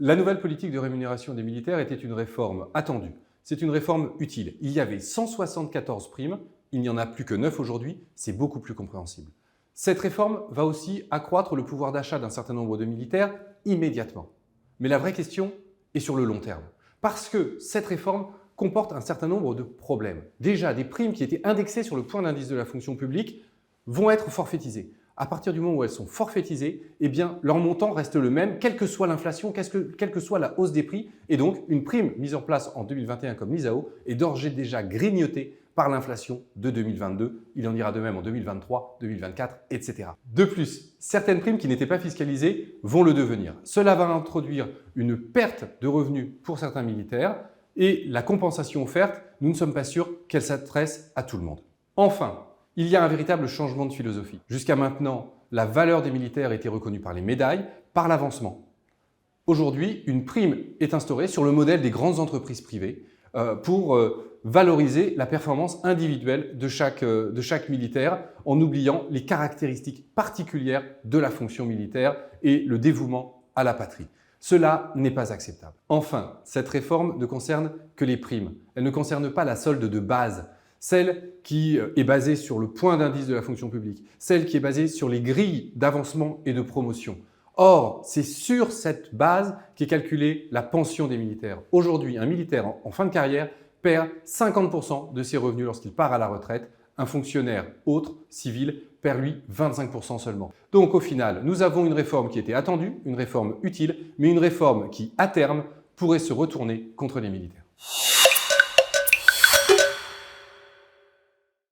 La nouvelle politique de rémunération des militaires était une réforme attendue. C'est une réforme utile. Il y avait 174 primes, il n'y en a plus que 9 aujourd'hui, c'est beaucoup plus compréhensible. Cette réforme va aussi accroître le pouvoir d'achat d'un certain nombre de militaires immédiatement. Mais la vraie question est sur le long terme. Parce que cette réforme comporte un certain nombre de problèmes. Déjà, des primes qui étaient indexées sur le point d'indice de la fonction publique vont être forfaitisées. À partir du moment où elles sont forfaitisées, eh bien, leur montant reste le même, quelle que soit l'inflation, quelle que soit la hausse des prix. Et donc, une prime mise en place en 2021 comme l'ISAO est d'ores et déjà grignotée par l'inflation de 2022. Il en ira de même en 2023, 2024, etc. De plus, certaines primes qui n'étaient pas fiscalisées vont le devenir. Cela va introduire une perte de revenus pour certains militaires et la compensation offerte, nous ne sommes pas sûrs qu'elle s'adresse à tout le monde. Enfin, il y a un véritable changement de philosophie. Jusqu'à maintenant, la valeur des militaires était reconnue par les médailles, par l'avancement. Aujourd'hui, une prime est instaurée sur le modèle des grandes entreprises privées pour valoriser la performance individuelle de chaque militaire en oubliant les caractéristiques particulières de la fonction militaire et le dévouement à la patrie. Cela n'est pas acceptable. Enfin, cette réforme ne concerne que les primes. Elle ne concerne pas la solde de base, celle qui est basée sur le point d'indice de la fonction publique, celle qui est basée sur les grilles d'avancement et de promotion. Or, c'est sur cette base qu'est calculée la pension des militaires. Aujourd'hui, un militaire en fin de carrière perd 50% de ses revenus lorsqu'il part à la retraite. Un fonctionnaire autre, civil, perd lui 25% seulement. Donc au final, nous avons une réforme qui était attendue, une réforme utile, mais une réforme qui, à terme, pourrait se retourner contre les militaires.